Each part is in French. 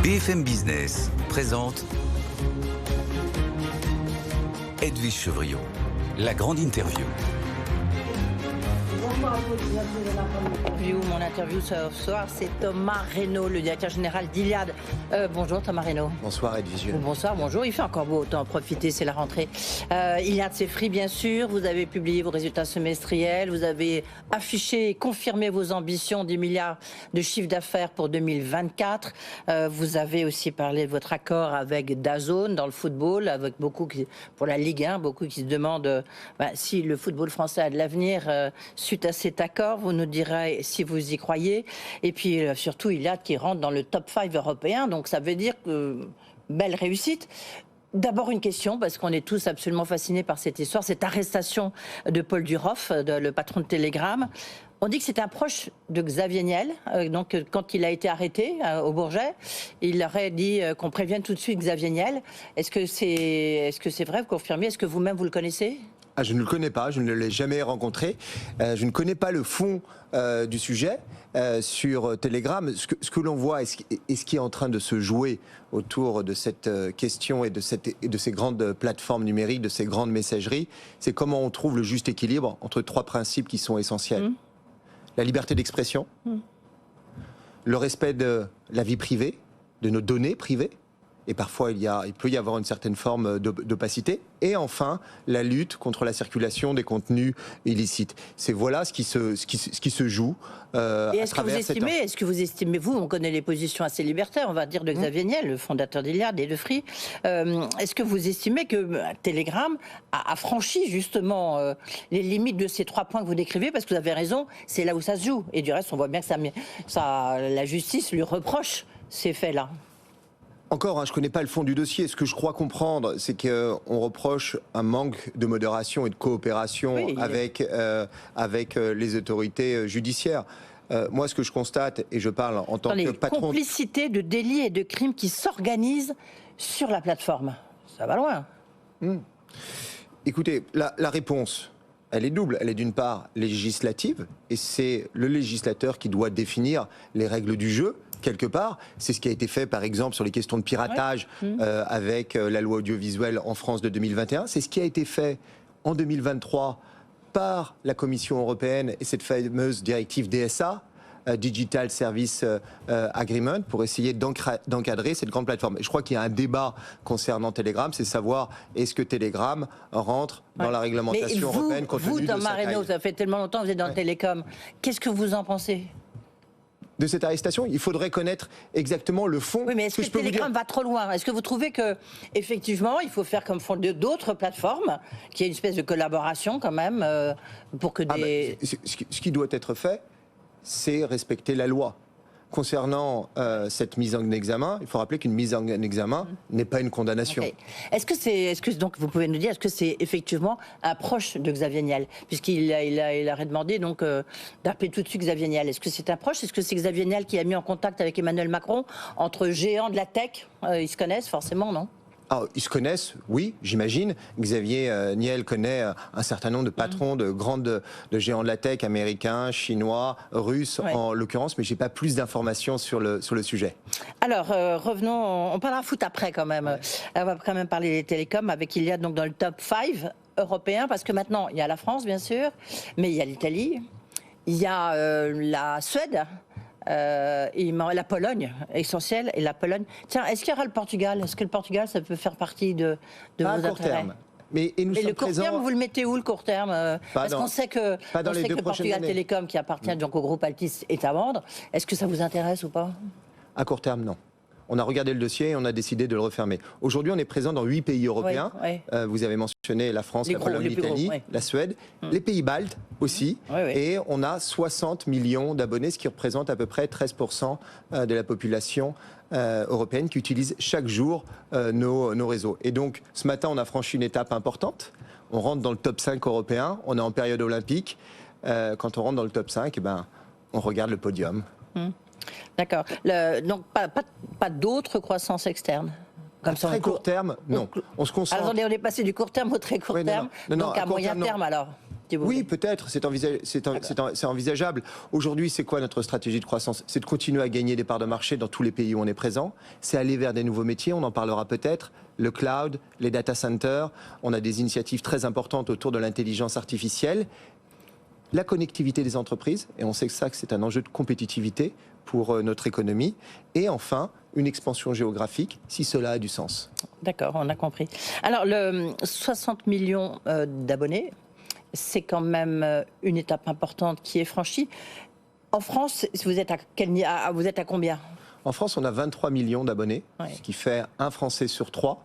BFM Business présente Edwige Chevrillon, la grande interview. Mon interview ce soir, c'est Thomas Reynaud, le directeur général d'Iliad. Bonjour Thomas Reynaud. Bonsoir Edwige. Bonsoir, bonjour. Il fait encore beau, autant en profiter, c'est la rentrée. Iliad, c'est Free bien sûr. Vous avez publié vos résultats semestriels. Vous avez affiché et confirmé vos ambitions d'10 milliards de chiffre d'affaires pour 2024. Vous avez aussi parlé de votre accord avec DAZN dans le football, avec beaucoup pour la Ligue 1, beaucoup qui se demandent si le football français a de l'avenir suite à cet accord. Vous nous direz si vous y croyez. Et puis surtout, Iliad qui rentre dans le top 5 européen. Donc ça veut dire que belle réussite. D'abord une question, parce qu'on est tous absolument fascinés par cette histoire, cette arrestation de Paul Duroff, le patron de Telegram. On dit que c'est un proche de Xavier Niel. Donc quand il a été arrêté au Bourget, il aurait dit qu'on prévienne tout de suite Xavier Niel. Est-ce que c'est vrai, vous confirmez? Est-ce que vous-même vous le connaissez? Je ne le connais pas, je ne l'ai jamais rencontré. Je ne connais pas le fond du sujet sur Telegram. Ce que l'on voit et ce qui est en train de se jouer autour de cette question et de ces grandes plateformes numériques, de ces grandes messageries, c'est comment on trouve le juste équilibre entre trois principes qui sont essentiels. La liberté d'expression, le respect de la vie privée, de nos données privées, et parfois il peut y avoir une certaine forme d'opacité. Et enfin, la lutte contre la circulation des contenus illicites. C'est voilà ce qui se joue à travers cette... Est-ce que vous estimez, vous, on connaît les positions assez libertaires, on va dire, de Xavier Niel, le fondateur d'Iliad et de Free. Est-ce que vous estimez que Telegram a franchi justement les limites de ces trois points que vous décrivez? Parce que vous avez raison, c'est là où ça se joue. Et du reste, on voit bien que la justice lui reproche ces faits-là. Encore, je ne connais pas le fond du dossier. Ce que je crois comprendre, c'est qu'on reproche un manque de modération et de coopération avec les autorités judiciaires. Moi, ce que je constate, et je parle en tant que patron... complicité de délits et de crimes qui s'organisent sur la plateforme. Ça va loin. Écoutez, la réponse, elle est double. Elle est d'une part législative, et c'est le législateur qui doit définir les règles du jeu. Quelque part, c'est ce qui a été fait par exemple sur les questions de piratage avec la loi audiovisuelle en France de 2021. C'est ce qui a été fait en 2023 par la Commission européenne et cette fameuse directive DSA, Digital Service Agreement, pour essayer d'encadrer cette grande plateforme. Et je crois qu'il y a un débat concernant Telegram, c'est savoir est-ce que Telegram rentre dans la réglementation européenne compte tenu de sa taille. Vous, Thomas Reynaud, ça fait tellement longtemps que vous êtes dans le télécom. Qu'est-ce que vous en pensez de cette arrestation? Il faudrait connaître exactement le fond. Oui, mais est-ce que Telegram va trop loin? Est-ce que vous trouvez que effectivement, il faut faire comme font d'autres plateformes, qu'il y ait une espèce de collaboration quand même pour que des... Ce qui doit être fait, c'est respecter la loi. Concernant cette mise en examen, il faut rappeler qu'une mise en examen n'est pas une condamnation. Okay. Est-ce que donc vous pouvez nous dire, est-ce que c'est effectivement un proche de Xavier Niel, puisqu'il a demandé donc d'appeler tout de suite Xavier Niel. Est-ce que c'est un proche? Est-ce que c'est Xavier Niel qui a mis en contact avec Emmanuel Macron, entre géants de la tech? Ils se connaissent forcément, non? Ah, ils se connaissent, oui, j'imagine. Xavier Niel connaît un certain nombre de patrons de géants de la tech, américains, chinois, russes en l'occurrence, mais j'ai pas plus d'informations sur le sujet. Alors, revenons, on parlera foot après quand même. On va quand même parler des télécoms avec Iliad donc dans le top 5 européen, parce que maintenant, il y a la France, bien sûr, mais il y a l'Italie, il y a la Suède, la Pologne, essentielle, et la Pologne. Tiens, est-ce qu'il y aura le Portugal? Est-ce que le Portugal, ça peut faire partie de vos intérêts? Court terme. Mais le court terme, vous le mettez où, le court terme? Parce qu'on sait que Portugal Télécom, qui appartient donc au groupe Altice, est à vendre. Est-ce que ça vous intéresse ou pas? À court terme, non. On a regardé le dossier et on a décidé de le refermer. Aujourd'hui, on est présent dans 8 pays européens. Vous avez mentionné la France, la Pologne, l'Italie, la Suède, les pays baltes aussi. Et on a 60 millions d'abonnés, ce qui représente à peu près 13% de la population européenne qui utilise chaque jour nos réseaux. Et donc, ce matin, on a franchi une étape importante. On rentre dans le top 5 européen. On est en période olympique. Quand on rentre dans le top 5, on regarde le podium. D'accord. Donc, pas d'autres croissances externes comme ça, très court terme, non. On se concentre. Alors, on est passé du court terme au très court terme, donc à moyen terme alors. Oui, peut-être, c'est envisageable. Aujourd'hui, c'est quoi notre stratégie de croissance? C'est de continuer à gagner des parts de marché dans tous les pays où on est présent. C'est aller vers des nouveaux métiers, on en parlera peut-être. Le cloud, les data centers, on a des initiatives très importantes autour de l'intelligence artificielle. La connectivité des entreprises, et on sait que c'est un enjeu de compétitivité pour notre économie. Et enfin, une expansion géographique, si cela a du sens. D'accord, on a compris. Alors, le 60 millions d'abonnés, c'est quand même une étape importante qui est franchie. En France, vous êtes à combien? En France, on a 23 millions d'abonnés, Ouais. ce qui fait un Français sur 3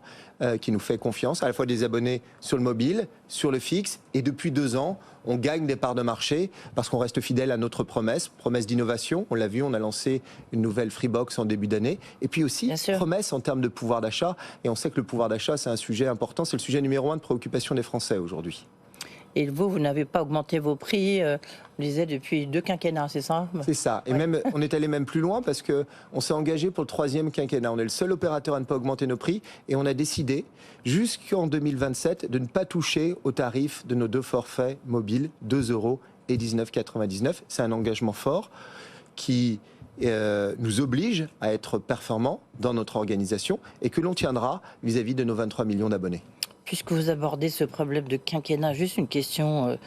qui nous fait confiance, à la fois des abonnés sur le mobile, sur le fixe, et depuis 2 ans, on gagne des parts de marché parce qu'on reste fidèle à notre promesse d'innovation. On l'a vu, on a lancé une nouvelle Freebox en début d'année, et puis aussi promesse en termes de pouvoir d'achat, et on sait que le pouvoir d'achat, c'est un sujet important, c'est le sujet numéro 1 de préoccupation des Français aujourd'hui. Et vous n'avez pas augmenté vos prix, on disait, depuis 2 quinquennats, c'est ça? C'est ça. Et même, on est allé même plus loin parce qu'on s'est engagé pour le 3e quinquennat. On est le seul opérateur à ne pas augmenter nos prix et on a décidé, jusqu'en 2027, de ne pas toucher aux tarifs de nos 2 forfaits mobiles, 2 € et 19,99 €. C'est un engagement fort qui nous oblige à être performants dans notre organisation et que l'on tiendra vis-à-vis de nos 23 millions d'abonnés. Puisque vous abordez ce problème de quinquennat, juste une question.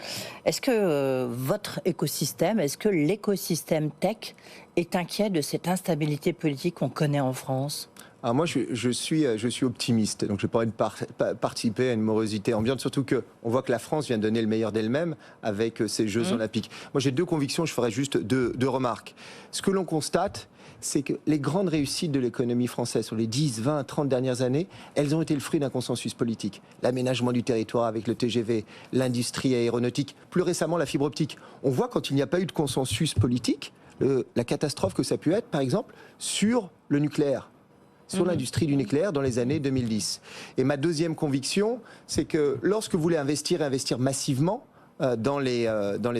Est-ce que votre écosystème, est-ce que l'écosystème tech est inquiet de cette instabilité politique qu'on connaît en France? Alors moi, je suis optimiste, donc je n'ai pas envie de participer à une morosité ambiante, surtout qu'on voit que la France vient de donner le meilleur d'elle-même avec ces Jeux olympiques. Moi, j'ai 2 convictions, je ferai juste deux remarques. Ce que l'on constate, c'est que les grandes réussites de l'économie française sur les 10, 20, 30 dernières années, elles ont été le fruit d'un consensus politique. L'aménagement du territoire avec le TGV, l'industrie aéronautique, plus récemment la fibre optique. On voit quand il n'y a pas eu de consensus politique, la catastrophe que ça a pu être, par exemple, sur le nucléaire, sur l'industrie du nucléaire dans les années 2010. Et ma deuxième conviction, c'est que lorsque vous voulez investir massivement dans les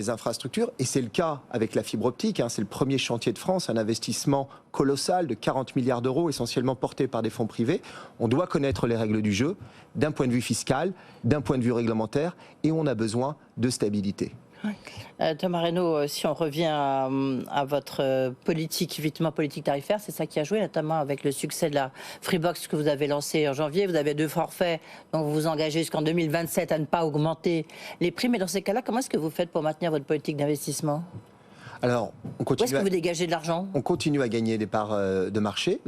infrastructures, et c'est le cas avec la fibre optique, c'est le premier chantier de France, un investissement colossal de 40 milliards d'euros, essentiellement porté par des fonds privés, on doit connaître les règles du jeu, d'un point de vue fiscal, d'un point de vue réglementaire, et on a besoin de stabilité. Thomas Reynaud, si on revient à votre politique, évidemment politique tarifaire, c'est ça qui a joué, notamment avec le succès de la Freebox que vous avez lancée en janvier. Vous avez 2 forfaits, donc vous vous engagez jusqu'en 2027 à ne pas augmenter les prix. Mais dans ces cas-là, comment est-ce que vous faites pour maintenir votre politique d'investissement? Alors, où est-ce que vous dégagez de l'argent? On continue à gagner des parts de marché,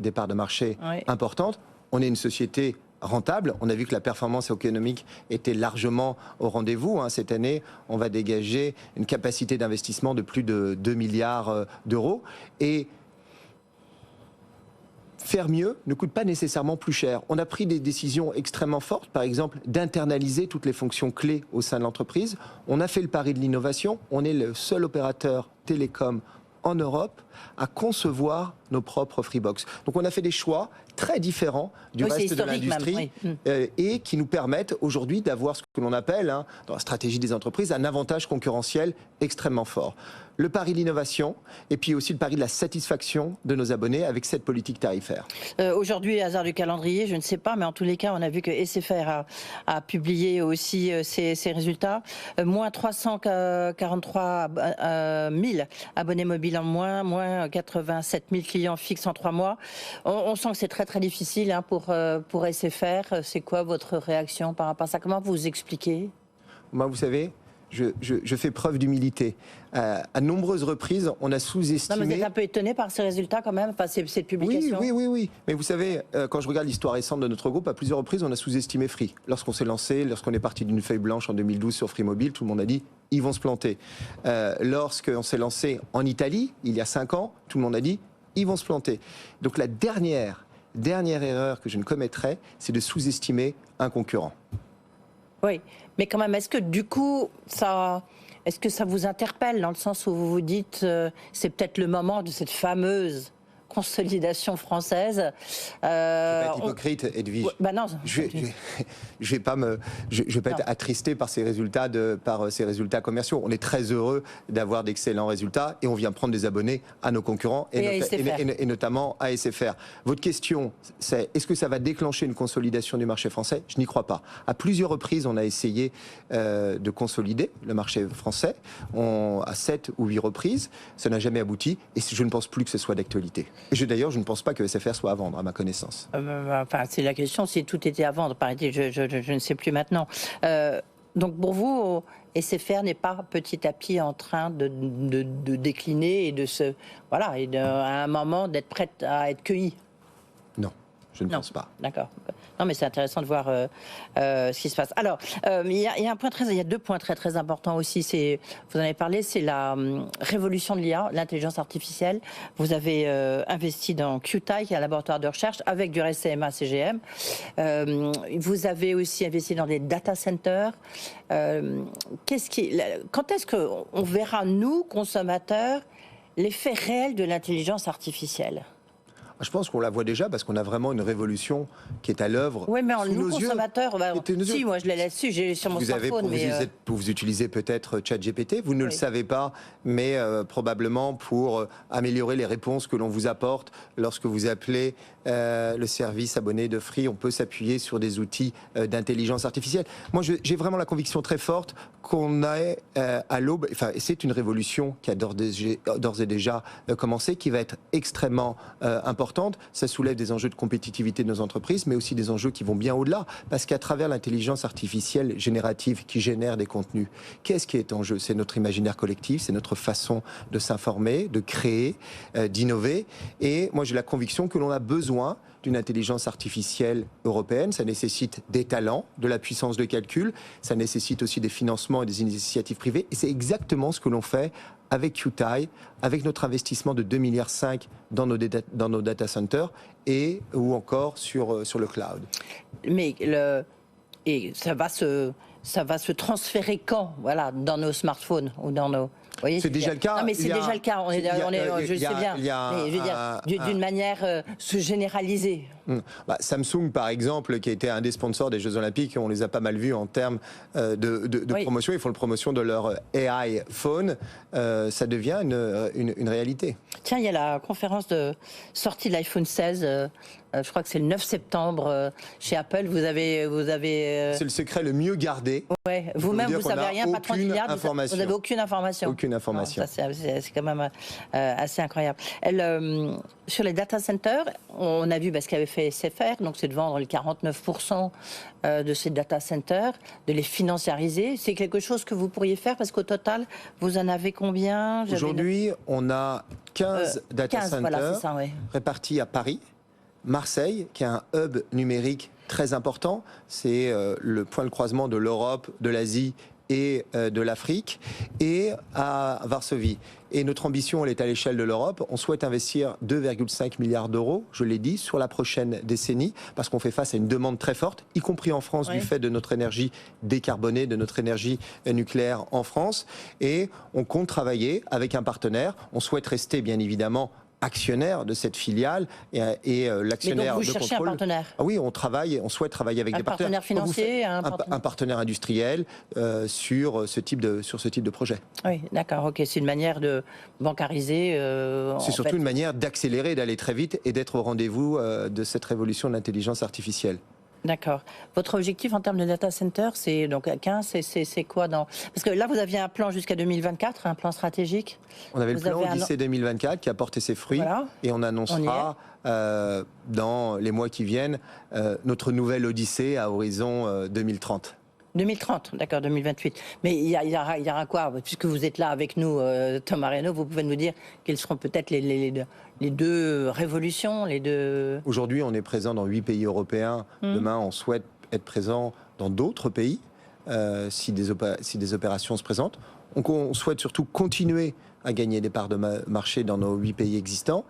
importantes. On est une société rentable. On a vu que la performance économique était largement au rendez-vous. Cette année, on va dégager une capacité d'investissement de plus de 2 milliards d'euros. Et faire mieux ne coûte pas nécessairement plus cher. On a pris des décisions extrêmement fortes, par exemple d'internaliser toutes les fonctions clés au sein de l'entreprise. On a fait le pari de l'innovation. On est le seul opérateur télécom en Europe à concevoir nos propres Freebox. Donc on a fait des choix très différents du reste de l'industrie et qui nous permettent aujourd'hui d'avoir ce que l'on appelle, dans la stratégie des entreprises, un avantage concurrentiel extrêmement fort. Le pari de l'innovation et puis aussi le pari de la satisfaction de nos abonnés avec cette politique tarifaire. Aujourd'hui, hasard du calendrier, je ne sais pas, mais en tous les cas, on a vu que SFR a publié aussi ses résultats. Moins 343 000 abonnés mobiles en moins 87 000 clients fixes en 3 mois. On sent que c'est très très difficile pour SFR. C'est quoi votre réaction par rapport à ça? Comment vous vous expliquez? Moi, vous savez, je fais preuve d'humilité. À nombreuses reprises, on a sous-estimé... Non, mais vous êtes un peu étonné par ces résultats quand même, cette publication? Oui. Mais vous savez, quand je regarde l'histoire récente de notre groupe, à plusieurs reprises, on a sous-estimé Free. Lorsqu'on s'est lancé, lorsqu'on est parti d'une feuille blanche en 2012 sur Free Mobile, tout le monde a dit ils vont se planter. Lorsqu'on s'est lancé en Italie, il y a 5 ans, tout le monde a dit ils vont se planter. Donc la dernière erreur que je ne commettrai, c'est de sous-estimer un concurrent. Oui, mais quand même, est-ce que du coup, est-ce que ça vous interpelle dans le sens où vous vous dites c'est peut-être le moment de cette fameuse consolidation française. Je ne vais pas être hypocrite, Edwige. Bah non, je vais pas être attristé par ces résultats commerciaux. On est très heureux d'avoir d'excellents résultats et on vient prendre des abonnés à nos concurrents et notamment à SFR. Votre question, c'est est-ce que ça va déclencher une consolidation du marché français? Je n'y crois pas. À plusieurs reprises, on a essayé de consolider le marché français à 7 ou 8 reprises. Ça n'a jamais abouti et je ne pense plus que ce soit d'actualité. D'ailleurs, je ne pense pas que SFR soit à vendre, à ma connaissance. Enfin, c'est la question, si tout était à vendre, paraît-il, je ne sais plus maintenant. Donc pour vous, SFR n'est pas petit à petit en train de décliner et à un moment d'être prête à être cueillie? Non. Je ne pense pas. D'accord. Non, mais c'est intéressant de voir ce qui se passe. Alors, il y a 2 points très très importants aussi. Vous en avez parlé, c'est la révolution de l'IA, l'intelligence artificielle. Vous avez investi dans QTI, qui est un laboratoire de recherche, avec du CMA CGM. Vous avez aussi investi dans des data centers. Quand est-ce qu'on verra, nous, consommateurs, l'effet réel de l'intelligence artificielle? Je pense qu'on la voit déjà parce qu'on a vraiment une révolution qui est à l'œuvre. Oui, mais nous, consommateurs, si, moi je l'ai là-dessus, j'ai sur mon smartphone. Vous utilisez peut-être ChatGPT, vous ne le savez pas, mais probablement pour améliorer les réponses que l'on vous apporte lorsque vous appelez le service abonné de Free, on peut s'appuyer sur des outils d'intelligence artificielle. Moi, j'ai vraiment la conviction très forte qu'on est à l'aube, enfin, c'est une révolution qui a d'ores et déjà commencé, qui va être extrêmement importante. Ça soulève des enjeux de compétitivité de nos entreprises, mais aussi des enjeux qui vont bien au-delà, parce qu'à travers l'intelligence artificielle générative qui génère des contenus, qu'est-ce qui est en jeu? C'est notre imaginaire collectif, c'est notre façon de s'informer, de créer, d'innover. Et moi, j'ai la conviction que l'on a besoin d'une intelligence artificielle européenne. Ça nécessite des talents, de la puissance de calcul, ça nécessite aussi des financements et des initiatives privées. Et c'est exactement ce que l'on fait avec QTI, avec notre investissement de 2,5 milliards dans nos data centers ou encore sur le cloud. Mais ça va se transférer quand, voilà, dans nos smartphones ou dans nos... C'est déjà le cas. Non, mais c'est déjà le cas. Je sais bien. Mais je veux dire, d'une manière se généraliser. Samsung, par exemple, qui a été un des sponsors des Jeux Olympiques, on les a pas mal vus en termes de promotion. Ils font la promotion de leur AI Phone. Ça devient une réalité. Tiens, il y a la conférence de sortie de l'iPhone 16. Je crois que c'est le 9 septembre chez Apple. Vous avez. C'est le secret le mieux gardé. Ouais. Vous-même, vous savez rien, patron de milliards. Vous n'avez aucune information. Aucune information. C'est quand même assez incroyable. Sur les data centers, on a vu ce qu'avait fait SFR, donc c'est de vendre le 49% de ces data centers, de les financiariser. C'est quelque chose que vous pourriez faire parce qu'au total, vous en avez combien? Aujourd'hui, on a 15 data centers répartis à Paris, Marseille, qui est un hub numérique très important. C'est le point de croisement de l'Europe, de l'Asie et de l'Afrique, et à Varsovie. Et notre ambition, elle est à l'échelle de l'Europe. On souhaite investir 2,5 milliards d'euros, je l'ai dit, sur la prochaine décennie, parce qu'on fait face à une demande très forte, y compris en France, du fait de notre énergie décarbonée, de notre énergie nucléaire en France. Et on compte travailler avec un partenaire. On souhaite rester, bien évidemment, actionnaire de cette filiale et l'actionnaire de contrôle. Vous cherchez un partenaire? Oui, on souhaite travailler avec des partenaires. Un partenaire financier, un partenaire industriel sur ce type de projet. Oui, d'accord, ok. C'est une manière de bancariser. C'est surtout une manière d'accélérer, d'aller très vite et d'être au rendez-vous de cette révolution de l'intelligence artificielle. D'accord. Votre objectif en termes de data center, c'est donc à 15, c'est quoi Parce que là, vous aviez un plan jusqu'à 2024, un plan stratégique. On avait le plan Odyssée 2024 qui a porté ses fruits, et on annoncera dans les mois qui viennent notre nouvelle Odyssée à horizon 2030. 2030, d'accord, 2028. Mais il y aura quoi? Puisque vous êtes là avec nous, Thomas Reynaud, vous pouvez nous dire quelles seront peut-être les deux révolutions, les deux... Aujourd'hui, on est présent dans 8 pays européens. Demain, on souhaite être présent dans d'autres pays si des opérations se présentent. Donc, on souhaite surtout continuer à gagner des parts de marché dans nos 8 pays existants.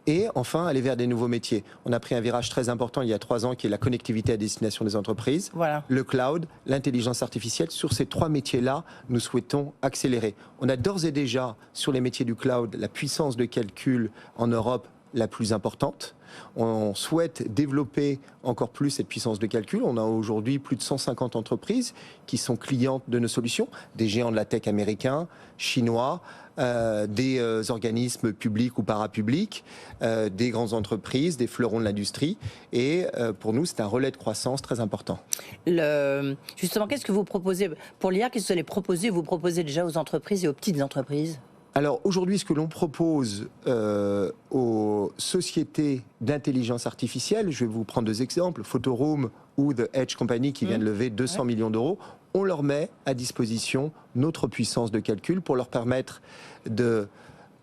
Et enfin, aller vers des nouveaux métiers. On a pris un virage très important il y a 3 ans qui est la connectivité à destination des entreprises, le cloud, l'intelligence artificielle. Sur ces 3 métiers-là, nous souhaitons accélérer. On a d'ores et déjà, sur les métiers du cloud, la puissance de calcul en Europe la plus importante. On souhaite développer encore plus cette puissance de calcul. On a aujourd'hui plus de 150 entreprises qui sont clientes de nos solutions, des géants de la tech américains, chinois, des organismes publics ou parapublics, des grandes entreprises, des fleurons de l'industrie. Et pour nous, c'est un relais de croissance très important. Justement, qu'est-ce que vous proposez pour l'IA? Qu'est-ce que vous allez proposer? Vous proposez déjà aux entreprises et aux petites entreprises? Alors aujourd'hui, ce que l'on propose aux sociétés d'intelligence artificielle, je vais vous prendre deux exemples, Photoroom ou The Edge Company qui vient de lever 200 millions d'euros, on leur met à disposition notre puissance de calcul pour leur permettre de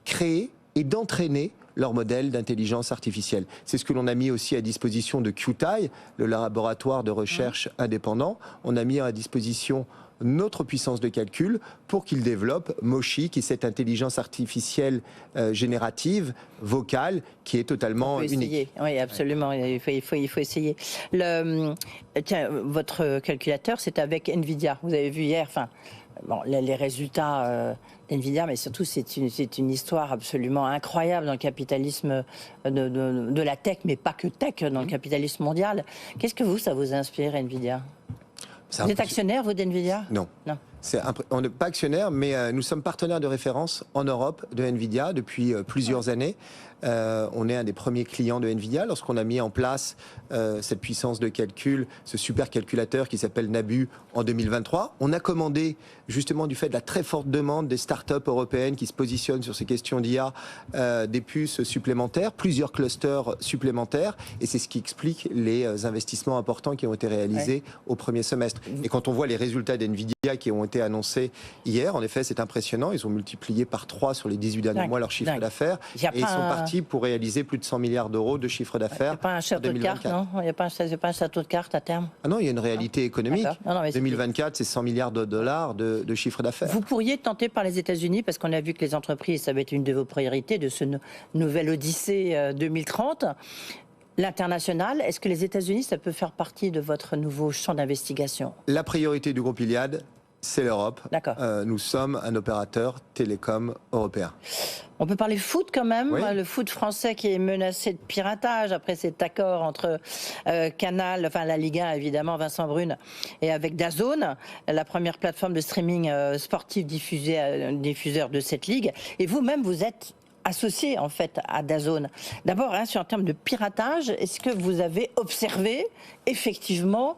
créer et d'entraîner leur modèle d'intelligence artificielle. C'est ce que l'on a mis aussi à disposition de QTI, le laboratoire de recherche indépendant. On a mis à disposition notre puissance de calcul pour qu'ils développent Moshi, qui est cette intelligence artificielle générative, vocale, qui est totalement unique. Oui, absolument, il faut essayer. Tiens, votre calculateur, c'est avec NVIDIA. Vous avez vu hier, bon, les résultats d'NVIDIA, mais surtout c'est une histoire absolument incroyable dans le capitalisme de la tech, mais pas que tech, dans le capitalisme mondial. Qu'est-ce que ça vous inspire, NVIDIA? Vous êtes actionnaire, vous, d'NVIDIA? Non. On n'est pas actionnaire, mais nous sommes partenaires de référence en Europe de NVIDIA depuis plusieurs années. On est un des premiers clients de NVIDIA lorsqu'on a mis en place cette puissance de calcul, ce supercalculateur qui s'appelle Nabu en 2023. On a commandé, justement du fait de la très forte demande des startups européennes qui se positionnent sur ces questions d'IA, des puces supplémentaires, plusieurs clusters supplémentaires, et c'est ce qui explique les investissements importants qui ont été réalisés au premier semestre. Et quand on voit les résultats d'NVIDIA qui ont été annoncés hier, en effet c'est impressionnant, ils ont multiplié par 3 sur les 18 derniers mois leur chiffre d'affaires, et ils sont partis pour réaliser plus de 100 milliards d'euros de chiffre d'affaires. Il n'y a pas un château de cartes, non? Il n'y a pas un château de cartes à terme? Ah non, il y a une réalité économique. 2024, c'est 100 milliards de dollars de chiffre d'affaires. Vous pourriez tenter par les États-Unis, parce qu'on a vu que les entreprises, ça va être une de vos priorités de ce nouvel Odyssée 2030. L'international, est-ce que les États-Unis, ça peut faire partie de votre nouveau champ d'investigation? La priorité du groupe Iliad, c'est l'Europe. D'accord. Nous sommes un opérateur télécom européen. On peut parler foot quand même, oui. Le foot français qui est menacé de piratage après cet accord entre Canal, la Ligue 1 évidemment, Vincent Brune, et avec DAZN, la première plateforme de streaming sportif diffuseur de cette ligue. Et vous-même, vous êtes associé en fait à DAZN. D'abord, sur un terme de piratage, est-ce que vous avez observé effectivement,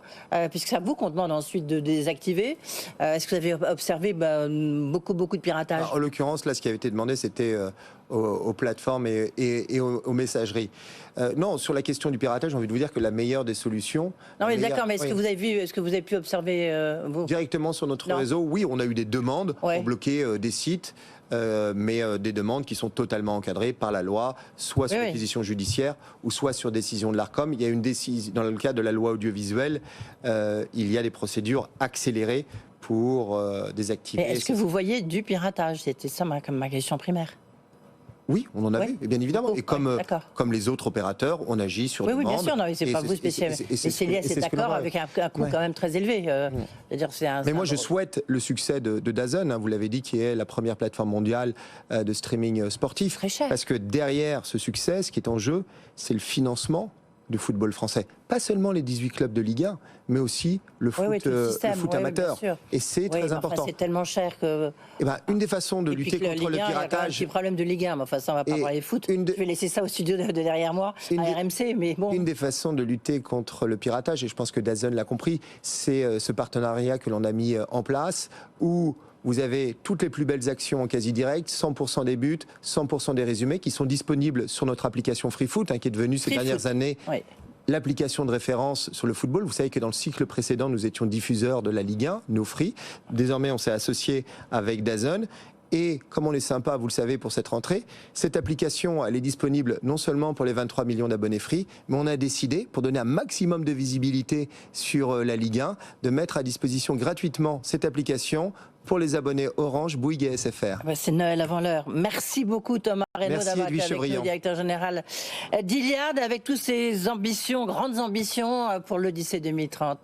puisque c'est à vous qu'on demande ensuite de désactiver, est-ce que vous avez observé beaucoup de piratage? En l'occurrence, là, ce qui avait été demandé, c'était aux plateformes et aux messageries. Non, sur la question du piratage, j'ai envie de vous dire que la meilleure des solutions... Non, mais d'accord, mais est-ce que vous avez vu, est-ce que vous avez pu observer vous? Directement sur notre réseau, oui, on a eu des demandes pour bloquer des sites, mais des demandes qui sont totalement encadrées par la loi, soit sur réquisition judiciaire ou soit sur décision de l'Arcom. Il y a une décision, dans le cadre de la loi audiovisuelle, il y a des procédures accélérées pour désactiver... Est-ce que vous voyez du piratage? C'était ça ma question primaire. Oui, on en a vu, bien évidemment. Et comme les autres opérateurs, on agit sur demande. Oui, bien sûr, non, mais c'est pas vous spécialement. Mais c'est lié à cet accord avec un coût quand même très élevé. Mais moi, je souhaite le succès de DAZN, vous l'avez dit, qui est la première plateforme mondiale de streaming sportif. Très cher. Parce que derrière ce succès, ce qui est en jeu, c'est le financement du football français. Pas seulement les 18 clubs de Ligue 1, mais aussi le foot, le foot amateur. Et c'est très important. C'est tellement cher que... une des façons de lutter contre le piratage... Il y a un problème de Ligue 1, mais enfin ça on va pas parler foot. Je vais laisser ça au studio de derrière moi, à RMC, mais bon... Une des façons de lutter contre le piratage, et je pense que DAZN l'a compris, c'est ce partenariat que l'on a mis en place, où vous avez toutes les plus belles actions en quasi-direct, 100% des buts, 100% des résumés, qui sont disponibles sur notre application FreeFoot, qui est devenue ces dernières années l'application de référence sur le football. Vous savez que dans le cycle précédent, nous étions diffuseurs de la Ligue 1, nos Free. Désormais, on s'est associé avec DAZN. Et comme on est sympa, vous le savez, pour cette rentrée, cette application, elle est disponible non seulement pour les 23 millions d'abonnés Free, mais on a décidé, pour donner un maximum de visibilité sur la Ligue 1, de mettre à disposition gratuitement cette application pour les abonnés Orange, Bouygues et SFR. C'est Noël avant l'heure. Merci beaucoup Thomas Reynaud d'avoir été avec nous, directeur général d'Iliad, avec toutes ses ambitions, grandes ambitions pour l'Odyssée 2030.